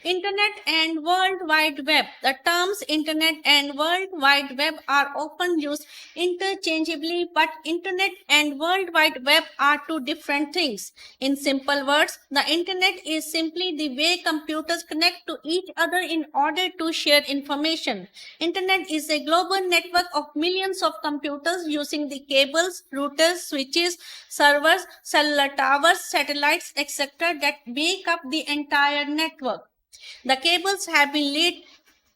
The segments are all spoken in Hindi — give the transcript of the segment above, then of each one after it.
Internet and World Wide Web. The terms Internet and World Wide Web are often used interchangeably, but Internet and World Wide Web are two different things. In simple words, the Internet is simply the way computers connect to each other in order to share information. Internet is a global network of millions of computers using the cables, routers, switches, servers, cellular towers, satellites, etc. that make up the entire network. The cables have been laid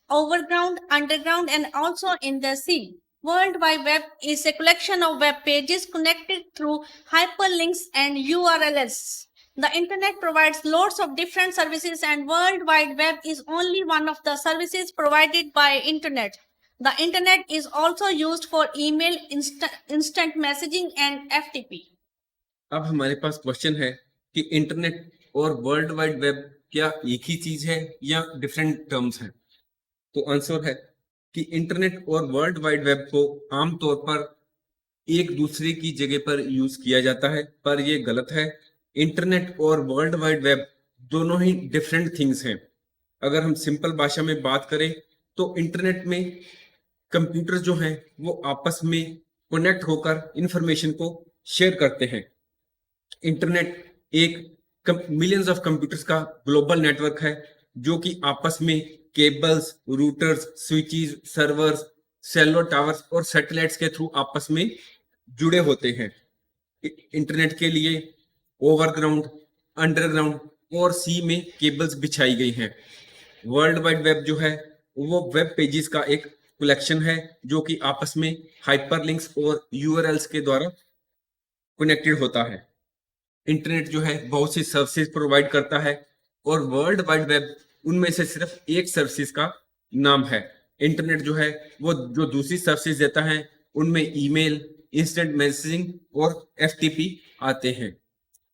overground, underground, and also in the sea. World Wide Web is a collection of web pages connected through hyperlinks and URLs. The internet provides lots of different services, and World Wide Web is only one of the services provided by internet. The internet is also used for email, instant messaging, and FTP. अब हमारे पास क्वेश्चन है कि इंटरनेट और वर्ल्ड वाइड वेब क्या एक ही चीज है या डिफरेंट टर्म्स हैं। तो आंसर है कि इंटरनेट और वर्ल्ड वाइड वेब को आमतौर पर एक दूसरे की जगह पर यूज किया जाता है, पर यह गलत है। इंटरनेट और वर्ल्ड वाइड वेब दोनों ही डिफरेंट थिंग्स हैं। अगर हम सिंपल भाषा में बात करें तो इंटरनेट में कंप्यूटर जो हैं वो आपस में कनेक्ट होकर इंफॉर्मेशन को शेयर करते हैं। इंटरनेट एक मिलियंस ऑफ कंप्यूटर्स का ग्लोबल नेटवर्क है जो कि आपस में cables, routers, switches, servers, cellular towers और सैटेलाइट्स के थ्रू आपस में जुड़े होते हैं। इंटरनेट के लिए ओवरग्राउंड, अंडरग्राउंड और सी में केबल्स बिछाई गई हैं। वर्ल्ड वाइड वेब जो है वो वेब पेजेस का एक कलेक्शन है जो कि आपस में हाइपरलिंक्स और यूआरएल्स के द्वारा कनेक्टेड होता है। इंटरनेट जो है बहुत सी सर्विसेज प्रोवाइड करता है और वर्ल्ड वाइड वेब उनमें से सिर्फ एक सर्विसेज का नाम है। इंटरनेट जो है वो जो दूसरी सर्विसेज देता है उनमें ईमेल, इंस्टेंट मैसेजिंग और एफटीपी आते हैं।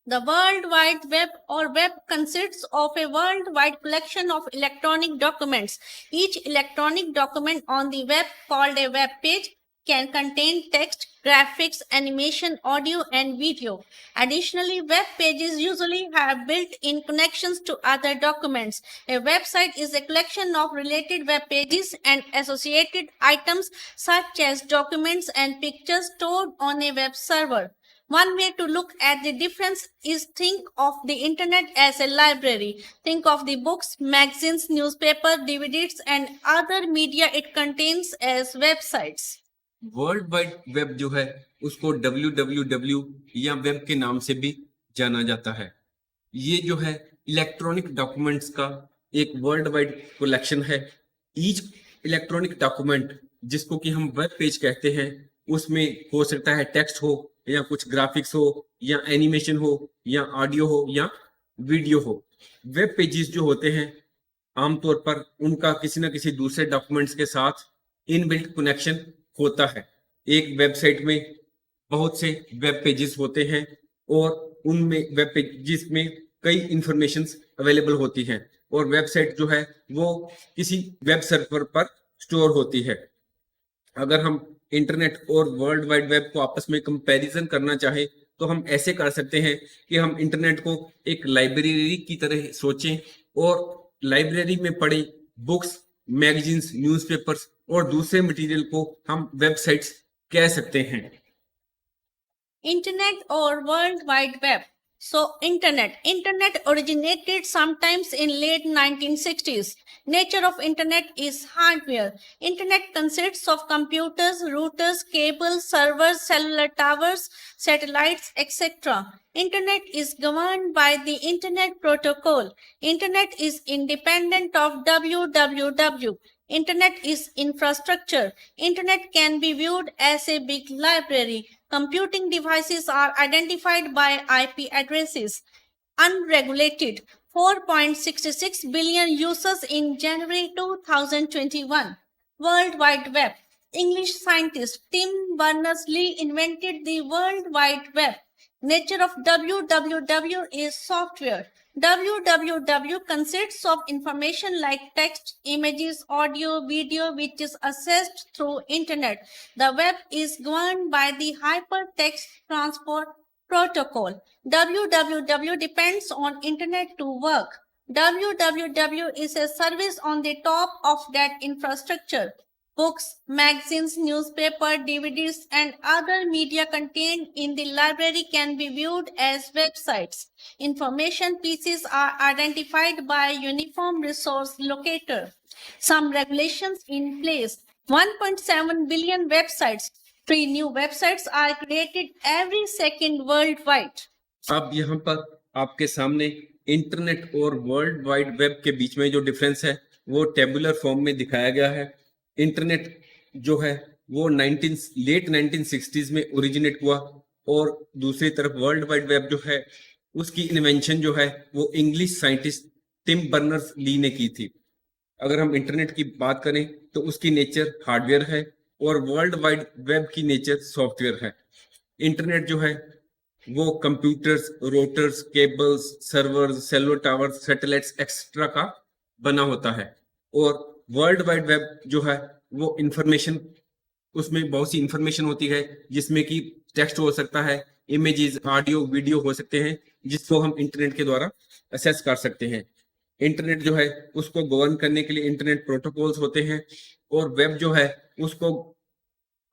The World Wide Web or web consists of a worldwide collection of electronic documents. Each electronic document on the web, called a web page, can contain text, graphics, animation, audio, and video. Additionally, web pages usually have built-in connections to other documents. A website is a collection of related web pages and associated items such as documents and pictures stored on a web server. One way to look at the difference is think of the internet as a library. Think of the books, magazines, newspapers, DVDs, and other media it contains as websites. World wide web जो है उसको www या वेब के नाम से भी जाना जाता है। ये जो है इलेक्ट्रॉनिक डॉक्यूमेंट्स का एक वर्ल्ड वाइड कलेक्शन है। ईच इलेक्ट्रॉनिक डॉक्यूमेंट जिसको कि हम वेब पेज कहते हैं उसमें हो सकता है टेक्स्ट हो या कुछ ग्राफिक्स हो या एनिमेशन हो या ऑडियो हो या वीडियो हो। वेब पेजेस जो होते हैं आमतौर पर उनका किसी न किसी दूसरे डॉक्यूमेंट्स के साथ इनबिल्ट कनेक्शन होता है। एक वेबसाइट में बहुत से वेब पेजेस होते हैं और उनमें वेब पेजेस में कई इंफॉर्मेशंस अवेलेबल होती हैं और वेबसाइट जो है वो किसी वेब सर्वर पर स्टोर होती है। अगर हम इंटरनेट और वर्ल्ड वाइड वेब को आपस में कंपैरिजन करना चाहें तो हम ऐसे कर सकते हैं कि हम इंटरनेट को एक लाइब्रेरी की तरह सोचें और लाइब्रेरी में पढ़े बुक्स, मैगजीन्स, न्यूज़पेपर्स और दूसरे मटेरियल को हम वेबसाइट्स कह सकते हैं। Internet or World Wide Web. So, Internet originated sometimes in late 1960s. Nature of Internet is hardware. Internet consists of computers, routers, cables, servers, cellular towers, satellites, etc. Internet is governed by the Internet Protocol. Internet is independent of www. Internet is infrastructure. Internet can be viewed as a big library. Computing devices are identified by IP addresses. Unregulated. 4.66 billion users in January 2021. World Wide Web. English scientist Tim Berners-Lee invented the World Wide Web. Nature of www is software. www consists of information like text, images, audio, video, which is accessed through internet. The web is governed by the Hypertext Transport Protocol. www depends on internet to work. www is a service on the top of that infrastructure. Books, magazines, newspaper, DVDs, and other media contained in the library can be viewed as websites. Information pieces are identified by a uniform resource locator. Some regulations in place. 1.7 billion websites. 3 new websites are created every second worldwide. अब यहाँ पर आपके सामने इंटरनेट और वर्ल्ड वाइड वेब के बीच में जो डिफरेंस है वो टेबुलर फॉर्म में दिखाया गया है। इंटरनेट जो है वो लेट 1960s में ओरिजिनेट हुआ और दूसरी तरफ वर्ल्ड वाइड वेब जो है उसकी इन्वेंशन जो है वो English scientist Tim Berners Lee ने की थी। अगर हम इंटरनेट की बात करें तो उसकी नेचर हार्डवेयर है और वर्ल्ड वाइड वेब की नेचर सॉफ्टवेयर है। इंटरनेट जो है वो computers, rotors, cables, servers, cellular towers, satellites etcetera का बना होता है और वर्ल्ड वाइड वेब जो है वो इंफॉर्मेशन, उसमें बहुत सी इंफॉर्मेशन होती है जिसमें कि टेक्स्ट हो सकता है, इमेजेस, ऑडियो, वीडियो हो सकते हैं जिसको हम इंटरनेट के द्वारा असेस कर सकते हैं। इंटरनेट जो है उसको गवर्न करने के लिए इंटरनेट प्रोटोकॉल्स होते हैं और वेब जो है उसको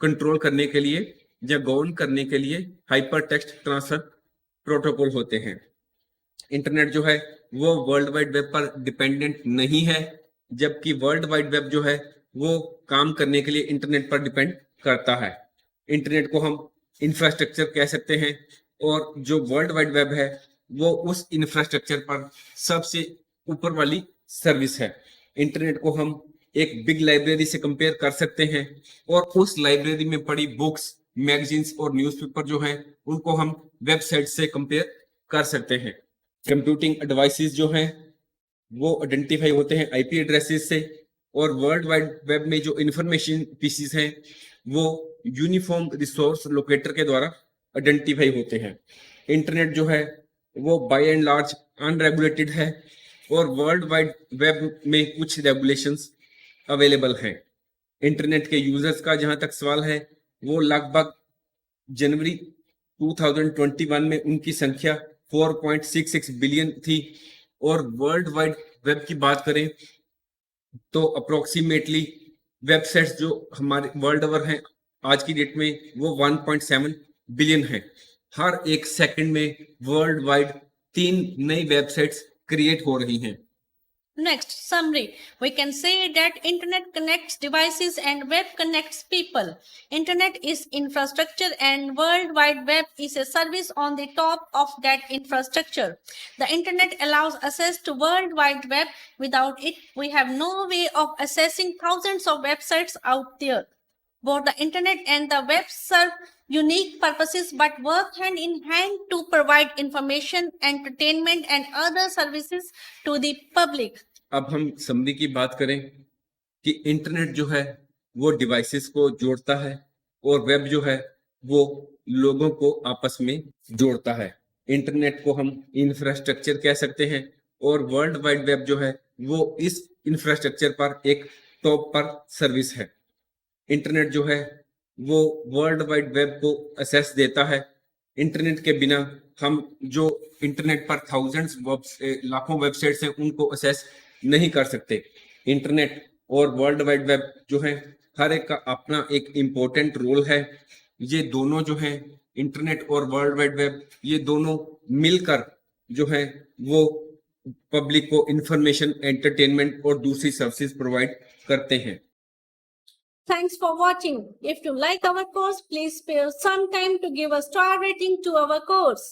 कंट्रोल करने के लिए या गवर्न करने के लिए हाइपर टेक्स्ट ट्रांसफर प्रोटोकॉल होते हैं। इंटरनेट जो है वो वर्ल्ड वाइड वेब पर डिपेंडेंट नहीं है, जबकि वर्ल्ड वाइड वेब जो है वो काम करने के लिए इंटरनेट पर डिपेंड करता है। इंटरनेट को हम इंफ्रास्ट्रक्चर कह सकते हैं और जो वर्ल्ड वाइड वेब है वो उस इंफ्रास्ट्रक्चर पर सबसे ऊपर वाली सर्विस है। इंटरनेट को हम एक बिग लाइब्रेरी से कंपेयर कर सकते हैं और उस लाइब्रेरी में पड़ी बुक्स, मैगजीन्स और न्यूज़पेपर जो हैं उनको हम वेबसाइट से कंपेयर कर सकते हैं। कंप्यूटिंग डिवाइसेस जो हैं वो आइडेंटिफाई होते हैं आईपी एड्रेसेस से और वर्ल्ड वाइड वेब में जो इंफॉर्मेशन पीसीस हैं वो यूनिफॉर्म रिसोर्स लोकेटर के द्वारा आइडेंटिफाई होते हैं। इंटरनेट जो है वो बाय एंड लार्ज अनरेगुलेटेड है और वर्ल्ड वाइड वेब में कुछ रेगुलेशंस अवेलेबल हैं। इंटरनेट के यूजर्स का जहां तक सवाल है वो लगभग जनवरी 2021 में उनकी संख्या 4.66 बिलियन थी और वर्ल्ड वाइड वेब की बात करें तो अप्रोक्सीमेटली वेबसाइट्स जो हमारे वर्ल्ड ओवर हैं आज की डेट में वो 1.7 बिलियन है। हर एक सेकंड में वर्ल्ड वाइड 3 नई वेबसाइट्स क्रिएट हो रही हैं। Next, summary. We can say that internet connects devices and web connects people. Internet is infrastructure and World Wide Web is a service on the top of that infrastructure. The internet allows access to World Wide Web. Without it, we have no way of accessing thousands of websites out there. Both the internet and the web serve unique purposes but work hand in hand to provide information, entertainment and other services to the public. अब हम समरी की बात करें कि इंटरनेट जो है वो डिवाइसेस को जोड़ता है और वेब जो है वो लोगों को आपस में जोड़ता है। इंटरनेट को हम इंफ्रास्ट्रक्चर कह सकते हैं और वर्ल्ड वाइड वेब जो है वो इस इंफ्रास्ट्रक्चर पर एक टॉप पर सर्विस है। इंटरनेट जो है वो वर्ल्ड वाइड वेब को एक्सेस देता है। इंटरनेट के बिना हम जो इंटरनेट पर लाखों वेबसाइट्स हैं उनको एक्सेस नहीं कर सकते। इंटरनेट और वर्ल्ड वाइड वेब जो है हर एक का अपना एक इम्पोर्टेंट रोल है। ये दोनों जो हैं इंटरनेट और वर्ल्ड वाइड वेब ये दोनों मिलकर जो है वो पब्लिक को इंफॉर्मेशन, एंटरटेनमेंट और दूसरी सर्विसेज प्रोवाइड करते हैं। Thanks for watching. If you like our course, please spare some time to give a star rating to our course.